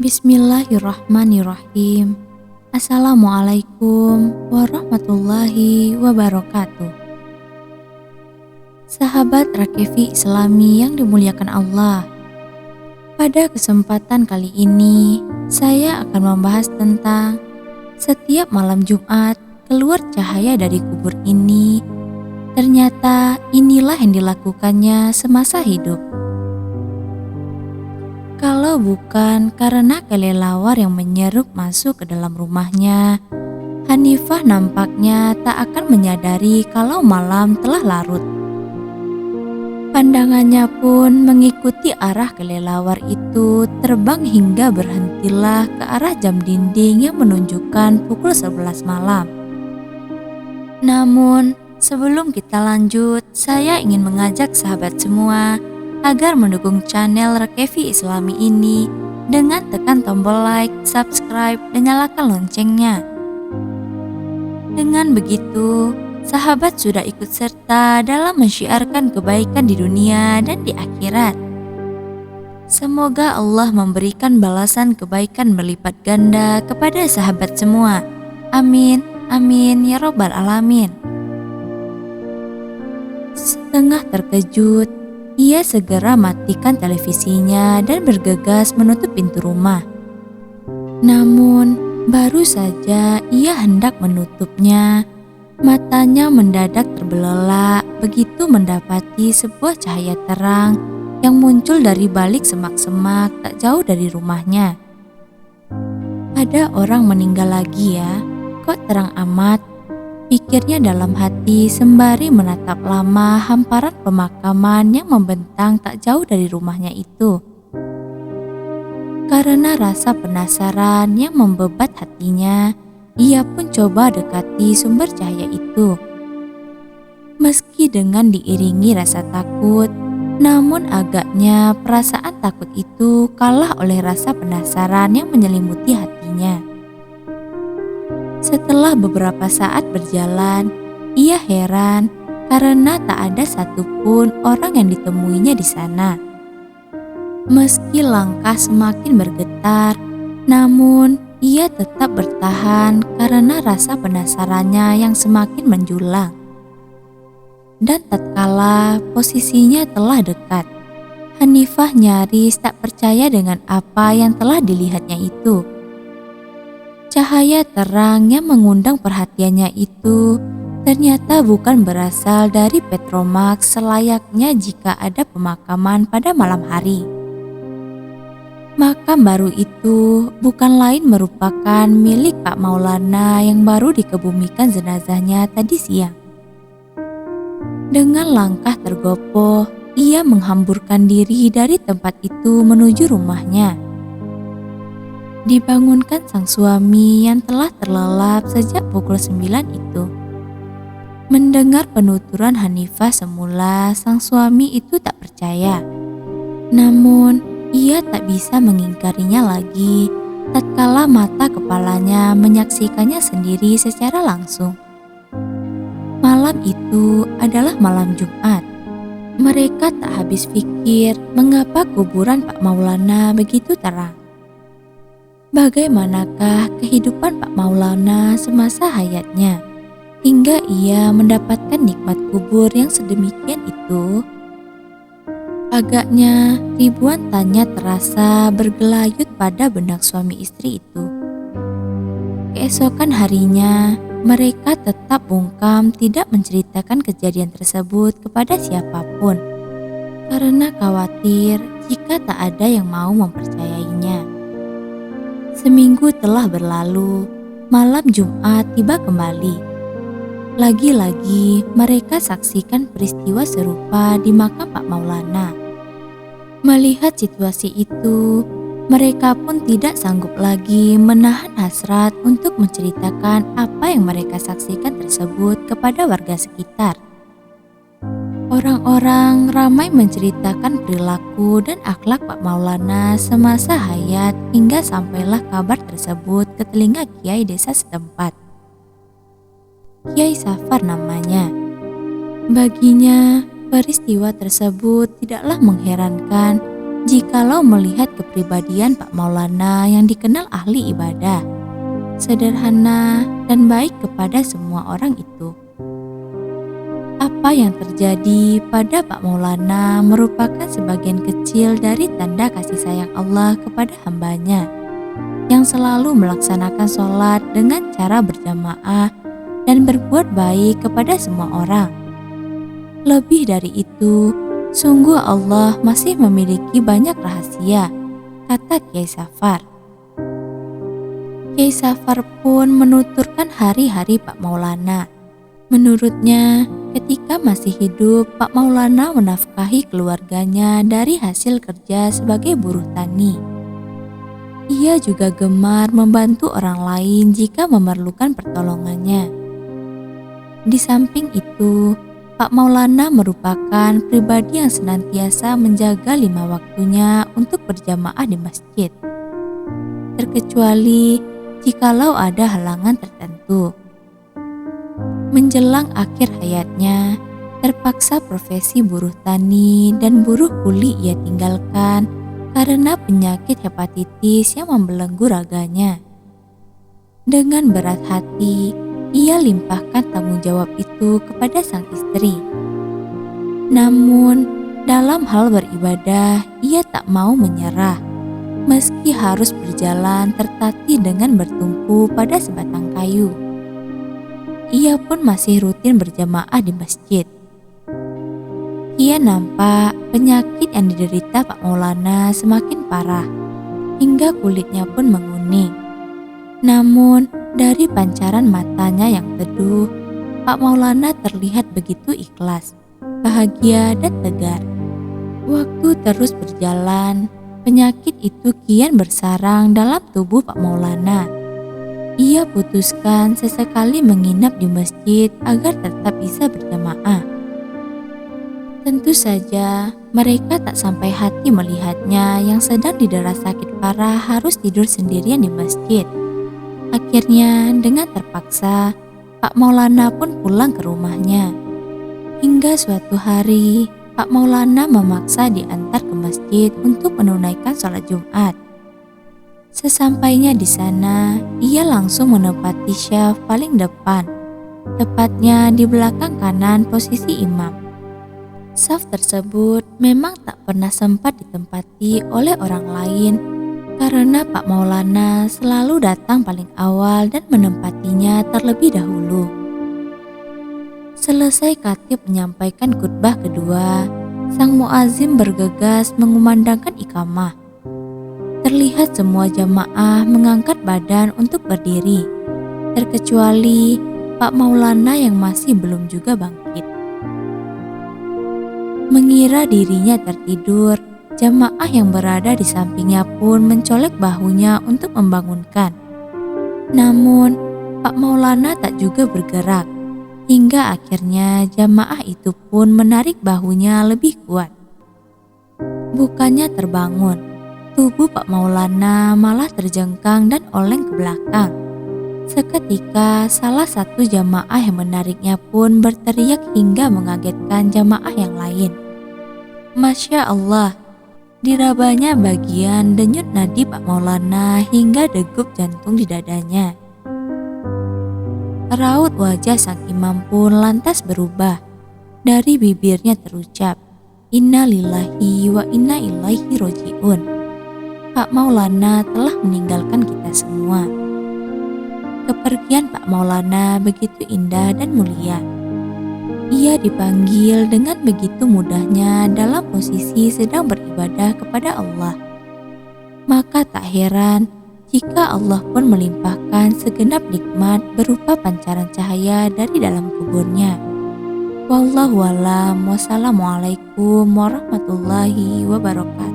Bismillahirrahmanirrahim. Assalamualaikum warahmatullahi wabarakatuh. Sahabat Rakevi Islami yang dimuliakan Allah. Pada kesempatan kali ini, saya akan membahas tentang setiap malam Jumat keluar cahaya dari kubur ini. Ternyata inilah yang dilakukannya semasa hidup. Kalau bukan karena kelelawar yang menyeruk masuk ke dalam rumahnya, Hanifah nampaknya tak akan menyadari kalau malam telah larut. Pandangannya pun mengikuti arah kelelawar itu terbang hingga berhentilah ke arah jam dinding yang menunjukkan pukul 11 malam. Namun, sebelum kita lanjut, saya ingin mengajak sahabat semua agar mendukung channel Rakevi Islami ini dengan tekan tombol like, subscribe, dan nyalakan loncengnya. Dengan begitu, sahabat sudah ikut serta dalam mensyiarkan kebaikan di dunia dan di akhirat. Semoga Allah memberikan balasan kebaikan berlipat ganda kepada sahabat semua. Amin, amin, ya robbal alamin. Setengah terkejut, ia segera matikan televisinya dan bergegas menutup pintu rumah. Namun, baru saja ia hendak menutupnya, matanya mendadak terbelalak begitu mendapati sebuah cahaya terang yang muncul dari balik semak-semak tak jauh dari rumahnya. Ada orang meninggal lagi ya, kok terang amat? Pikirnya dalam hati sembari menatap lama hamparan pemakaman yang membentang tak jauh dari rumahnya itu. Karena rasa penasaran yang membebat hatinya, ia pun coba dekati sumber cahaya itu. Meski dengan diiringi rasa takut, namun agaknya perasaan takut itu kalah oleh rasa penasaran yang menyelimuti hatinya. Setelah beberapa saat berjalan, ia heran karena tak ada satupun orang yang ditemuinya di sana. Meski langkah semakin bergetar, namun ia tetap bertahan karena rasa penasarannya yang semakin menjulang. Dan tatkala posisinya telah dekat, Hanifah nyaris tak percaya dengan apa yang telah dilihatnya itu. Cahaya terang yang mengundang perhatiannya itu ternyata bukan berasal dari Petromax selayaknya jika ada pemakaman pada malam hari. Makam baru itu bukan lain merupakan milik Pak Maulana yang baru dikebumikan jenazahnya tadi siang. Dengan langkah tergopoh, ia menghamburkan diri dari tempat itu menuju rumahnya. Dibangunkan sang suami yang telah terlelap sejak pukul 9 itu. Mendengar penuturan Hanifah semula, sang suami itu tak percaya. Namun, ia tak bisa mengingkarinya lagi tatkala mata kepalanya menyaksikannya sendiri secara langsung. Malam itu adalah malam Jumat. Mereka tak habis pikir mengapa kuburan Pak Maulana begitu terang. Bagaimanakah kehidupan Pak Maulana semasa hayatnya, hingga ia mendapatkan nikmat kubur yang sedemikian itu? Agaknya ribuan tanya terasa bergelayut pada benak suami istri itu. Keesokan harinya, mereka tetap bungkam tidak menceritakan kejadian tersebut kepada siapapun, karena khawatir jika tak ada yang mau mempercayainya. Seminggu telah berlalu, malam Jumat tiba kembali. Lagi-lagi mereka saksikan peristiwa serupa di makam Pak Maulana. Melihat situasi itu, mereka pun tidak sanggup lagi menahan hasrat untuk menceritakan apa yang mereka saksikan tersebut kepada warga sekitar. Orang-orang ramai menceritakan perilaku dan akhlak Pak Maulana semasa hayat hingga sampailah kabar tersebut ke telinga kiai desa setempat. Kiai Safar namanya. Baginya, peristiwa tersebut tidaklah mengherankan Jikalau melihat kepribadian Pak Maulana yang dikenal ahli ibadah, sederhana dan baik kepada semua orang itu. Apa yang terjadi pada Pak Maulana merupakan sebagian kecil dari tanda kasih sayang Allah kepada hambanya yang selalu melaksanakan sholat dengan cara berjamaah dan berbuat baik kepada semua orang. Lebih dari itu, sungguh Allah masih memiliki banyak rahasia, kata Kiai Safar. Kiai Safar pun menuturkan hari-hari Pak Maulana. Menurutnya, ketika masih hidup, Pak Maulana menafkahi keluarganya dari hasil kerja sebagai buruh tani. Ia juga gemar membantu orang lain jika memerlukan pertolongannya. Di samping itu, Pak Maulana merupakan pribadi yang senantiasa menjaga 5 waktunya untuk berjamaah di masjid, terkecuali jikalau ada halangan tertentu. Menjelang akhir hayatnya, terpaksa profesi buruh tani dan buruh kuli ia tinggalkan karena penyakit hepatitis yang membelenggu raganya. Dengan berat hati, ia limpahkan tanggung jawab itu kepada sang istri. Namun, dalam hal beribadah, ia tak mau menyerah, meski harus berjalan tertatih dengan bertumpu pada sebatang kayu. Ia pun masih rutin berjamaah di masjid. Ia nampak penyakit yang diderita Pak Maulana semakin parah, hingga kulitnya pun menguning. Namun, dari pancaran matanya yang teduh, Pak Maulana terlihat begitu ikhlas, bahagia dan tegar. Waktu terus berjalan, penyakit itu kian bersarang dalam tubuh Pak Maulana. Ia putuskan sesekali menginap di masjid agar tetap bisa berjamaah. Tentu saja mereka tak sampai hati melihatnya yang sedang didera sakit parah harus tidur sendirian di masjid. Akhirnya dengan terpaksa Pak Maulana pun pulang ke rumahnya. Hingga suatu hari Pak Maulana memaksa diantar ke masjid untuk menunaikan sholat Jumat. Sesampainya di sana, ia langsung menempati syaf paling depan, tepatnya di belakang kanan posisi imam. Syaf tersebut memang tak pernah sempat ditempati oleh orang lain karena Pak Maulana selalu datang paling awal dan menempatinya terlebih dahulu. Selesai khatib menyampaikan khutbah kedua, sang muazim bergegas mengumandangkan iqamah. Terlihat semua jamaah mengangkat badan untuk berdiri, terkecuali Pak Maulana yang masih belum juga bangkit. Mengira dirinya tertidur, jamaah yang berada di sampingnya pun mencolek bahunya untuk membangunkan. Namun, Pak Maulana tak juga bergerak, hingga akhirnya jamaah itu pun menarik bahunya lebih kuat. Bukannya terbangun, tubuh Pak Maulana malah terjengkang dan oleng ke belakang. Seketika salah satu jamaah yang menariknya pun berteriak hingga mengagetkan jamaah yang lain. Masya Allah, dirabanya bagian denyut nadi Pak Maulana hingga degup jantung di dadanya. Raut wajah sang imam pun lantas berubah. Dari bibirnya terucap, Inna lillahi wa inna ilaihi roji'un. Pak Maulana telah meninggalkan kita semua. Kepergian Pak Maulana begitu indah dan mulia. Ia dipanggil dengan begitu mudahnya dalam posisi sedang beribadah kepada Allah. Maka tak heran jika Allah pun melimpahkan segenap nikmat berupa pancaran cahaya dari dalam kuburnya. Wallahu a'lam. Wassalamualaikum warahmatullahi wabarakatuh.